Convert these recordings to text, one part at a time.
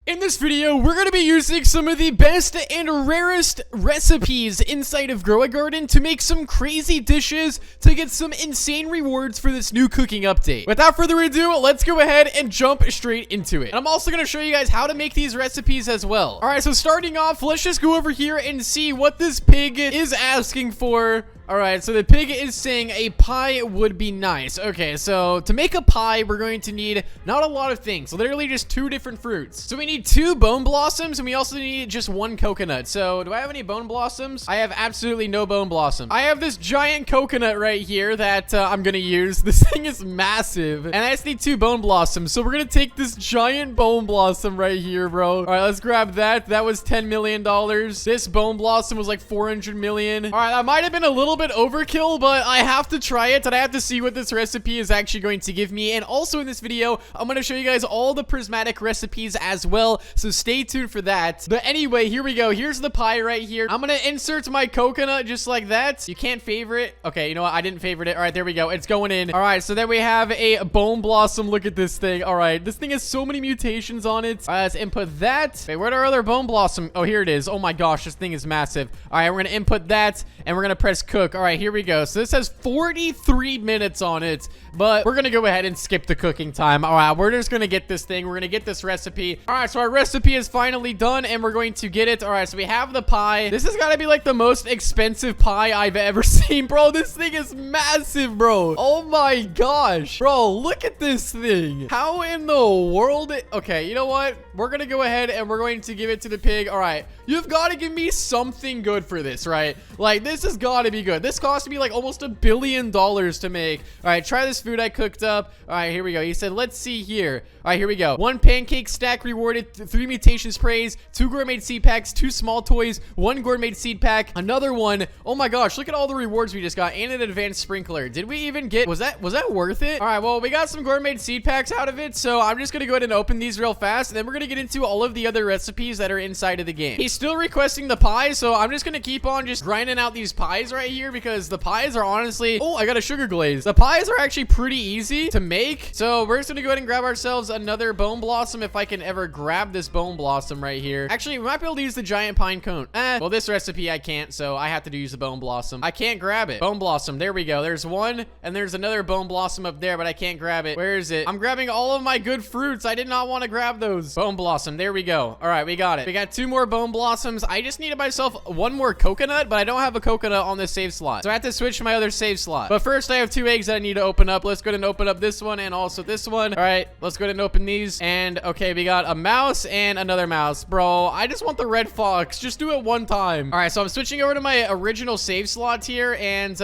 In this video, we're going to be using some of the best and rarest recipes inside of Grow a Garden to make some crazy dishes to get some insane rewards for this new cooking update. Without further ado, let's go ahead and jump straight into it. And I'm also going to show you guys how to make these recipes as well. Alright, so starting off, let's just go over here and see what this pig is asking for. Alright, so the pig is saying a pie would be nice. Okay, so to make a pie, we're going to need not a lot of things. Literally just 2 different fruits. So we need 2 bone blossoms, and we also need just 1 coconut. So do I have any bone blossoms? I have absolutely no bone blossom. I have this giant coconut right here that I'm gonna use. This thing is massive, and I just need 2 bone blossoms. So we're gonna take this giant bone blossom right here, bro. Alright, let's grab that. That was $10 million. This bone blossom was like 400 million. Alright, that might have been a little bit overkill, but I have to try it and I have to see what this recipe is actually going to give me. And also in this video, I'm going to show you guys all the prismatic recipes as well, so stay tuned for that. But anyway, here we go. Here's the pie right here. I'm going to insert my coconut just like that. You can't favorite. Okay, you know what? I didn't favorite it. All right, there we go. It's going in. All right, so then we have a bone blossom. Look at this thing. All right, this thing has so many mutations on it. All right, let's input that. Wait, where'd our other bone blossom? Oh, here it is. Oh my gosh, this thing is massive. All right, we're going to input that and we're going to press cook. All right, here we go. So this has 43 minutes on it, but we're gonna go ahead and skip the cooking time. All right, we're just gonna get this thing. We're gonna get this recipe. All right, so our recipe is finally done and we're going to get it. All right, so we have the pie. This has got to be like the most expensive pie I've ever seen, bro. This thing is massive, bro. Oh my gosh, bro, look at this thing. How in the world? Okay, you know what? We're gonna go ahead and we're going to give it to the pig. All right, you've got to give me something good for this, right? Like, this has got to be good. This cost me like almost $1 billion to make. All right, try this food I cooked up. All right, here we go. He said, let's see here. All right, here we go. 1 pancake stack rewarded, 3 mutation sprays, 2 gourmet seed packs, 2 small toys, 1 gourmet seed pack, another one. Oh my gosh, look at all the rewards we just got, and an advanced sprinkler. Did we even get, was that worth it? All right, well, we got some gourmet seed packs out of it, so I'm just gonna go ahead and open these real fast, and then we're gonna get into all of the other recipes that are inside of the game. He's still requesting the pie, so I'm just gonna keep on just grinding out these pies right here, because the pies are honestly, oh, I got a sugar glaze. The pies are actually pretty easy to make, so we're just gonna go ahead and grab ourselves another bone blossom, if I can ever grab this bone blossom right here. Actually, we might be able to use the giant pine cone. Well, this recipe I can't, so I have to use the bone blossom. I can't grab it. Bone blossom, there we go. There's one, and there's another bone blossom up there, but I can't grab it. Where is it? I'm grabbing all of my good fruits. I did not want to grab those. Bone blossom, there we go. All right, we got it. We got 2 more bone blossoms. I just needed myself 1 more coconut, but I don't have a coconut on this save slot, so I have to switch to my other save slot. But first, I have 2 eggs that I need to open up. Let's go ahead and open up this one and also this one. All right, let's go ahead and open these. And okay, we got a mouse and another mouse. Bro, I just want the red fox. Just do it 1 time. All right, so I'm switching over to my original save slot here, and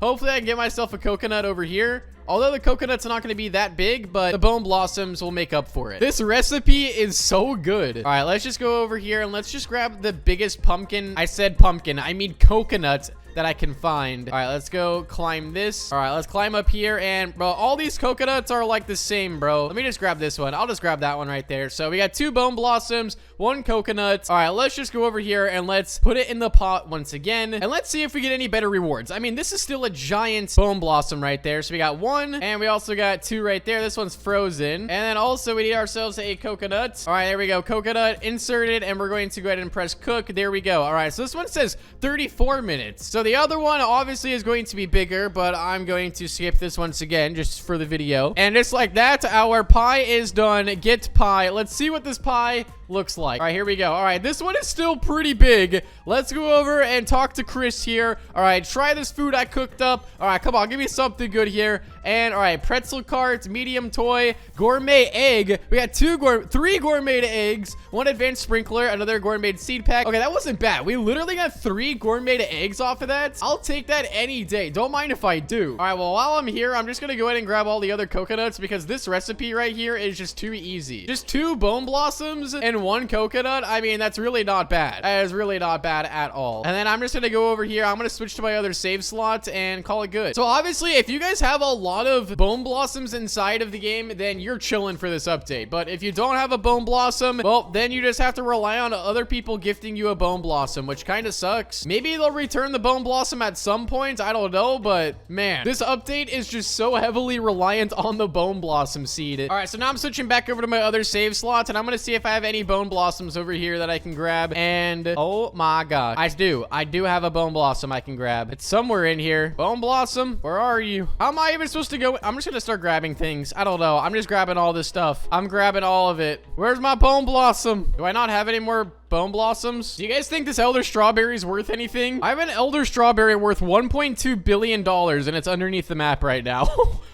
hopefully I can get myself a coconut over here. Although the coconut's not going to be that big, but the bone blossoms will make up for it. This recipe is so good. All right, let's just go over here and let's just grab the biggest pumpkin. I said pumpkin. I mean coconut that I can find. All right, let's go climb this. All right, let's climb up here, and bro, all these coconuts are like the same, bro. Let me just grab this one. I'll just grab that one right there. So we got 2 bone blossoms, 1 coconut. All right, let's just go over here and let's put it in the pot once again, and let's see if we get any better rewards. I mean, this is still a giant bone blossom right there. So we got 1, and we also got 2 right there. This one's frozen, and then also we need ourselves a coconut. All right, there we go. Coconut inserted, and we're going to go ahead and press cook. There we go. All right, so this one says 34 minutes. So the other one obviously is going to be bigger, but I'm going to skip this once again just for the video. And just like that, our pie is done. Get pie. Let's see what this pie looks like. All right, here we go. All right, this one is still pretty big. Let's go over and talk to Chris here. All right, try this food I cooked up. All right, come on, give me something good here. And all right, pretzel cart, medium toy, gourmet egg. We got 3 gourmet eggs, 1 advanced sprinkler, another gourmet seed pack. Okay, that wasn't bad. We literally got 3 gourmet eggs off of that. I'll take that any day. Don't mind if I do. All right, well, while I'm here, I'm just gonna go ahead and grab all the other coconuts because this recipe right here is just too easy. Just 2 bone blossoms and 1 coconut. I mean, that's really not bad. That is really not bad at all. And then I'm just gonna go over here. I'm gonna switch to my other save slot and call it good. So obviously, if you guys have a lot of bone blossoms inside of the game, then you're chilling for this update. But if you don't have a bone blossom, well, then you just have to rely on other people gifting you a bone blossom, which kind of sucks. Maybe they'll return the bone blossom at some point. I don't know, but man, this update is just so heavily reliant on the bone blossom seed. All right, so now I'm switching back over to my other save slots, and I'm gonna see if I have any bone blossoms over here that I can grab. And oh my god, I do have a bone blossom I can grab. It's somewhere in here. Bone blossom, where are you? How am I even supposed to go? I'm just gonna start grabbing things. I don't know. I'm just grabbing all this stuff. I'm grabbing all of it. Where's my bone blossom? Do I not have any more bone blossoms? Do you guys think this elder strawberry is worth anything? I have an elder strawberry worth $1.2 billion, and it's underneath the map right now.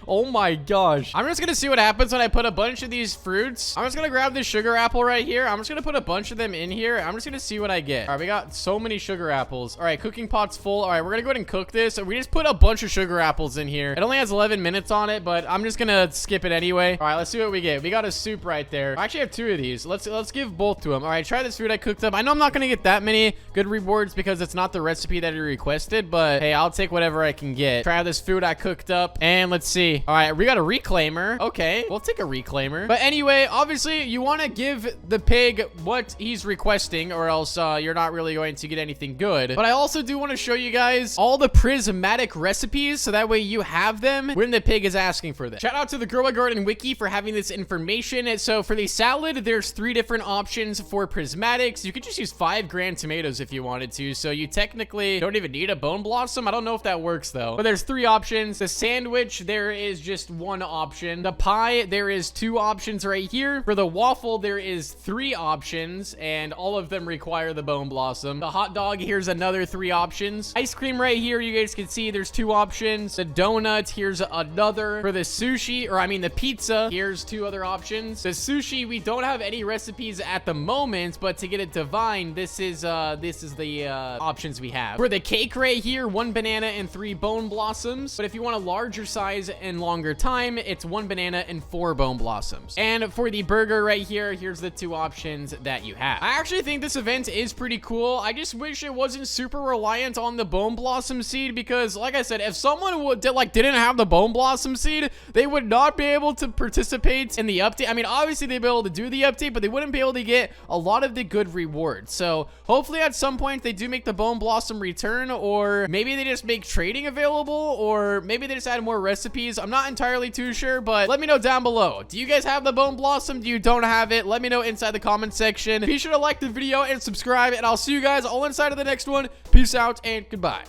Oh my gosh. I'm just gonna see what happens when I put a bunch of these fruits. I'm just gonna grab this sugar apple right here. I'm just gonna put a bunch of them in here. I'm just gonna see what I get. All right, we got so many sugar apples. All right, cooking pot's full. All right, we're gonna go ahead and cook this. We just put a bunch of sugar apples in here. It only has 11 minutes on it, but I'm just gonna skip it anyway. All right, let's see what we get. We got a soup right there. I actually have 2 of these. Let's give both to them. All right, try this food I cooked up. I know I'm not gonna get that many good rewards because it's not the recipe that he requested, but hey, I'll take whatever I can get. Try this food I cooked up, and let's see. All right, we got a reclaimer. Okay, we'll take a reclaimer. But anyway, obviously, you want to give the pig what he's requesting, or else you're not really going to get anything good. But I also do want to show you guys all the prismatic recipes, so that way you have them when the pig is asking for them. Shout out to the Grow a Garden Wiki for having this information. So for the salad, there's 3 different options for prismatics. You could just use 5 grand tomatoes if you wanted to, so you technically don't even need a bone blossom. I don't know if that works though, but there's 3 options. The sandwich, there is just 1 option. The pie, there is 2 options right here. For the waffle, there is 3 options, and all of them require the bone blossom. The hot dog, here's another 3 options. Ice cream right here, you guys can see there's 2 options. The donut, here's another. For the sushi, or I mean the pizza, here's 2 other options. The sushi, we don't have any recipes at the moment, but to get it divine, this is the options we have. For the cake right here, 1 banana and 3 bone blossoms. But if you want a larger size and longer time, it's 1 banana and 4 bone blossoms. And for the burger right here, here's the 2 options that you have. I actually think this event is pretty cool. I just wish it wasn't super reliant on the bone blossom seed, because like I said, if someone didn't have the bone blossom seed, they would not be able to participate in the update. I mean, obviously they'd be able to do the update, but they wouldn't be able to get a lot of the good rewards. So hopefully at some point they do make the bone blossom return, or maybe they just make trading available, or maybe they just add more recipes. I'm not entirely too sure, but let me know down below. Do you guys have the bone blossom? Do you don't have it? Let me know inside the comment section. Be sure to like the video and subscribe, and I'll see you guys all inside of the next one. Peace out and goodbye.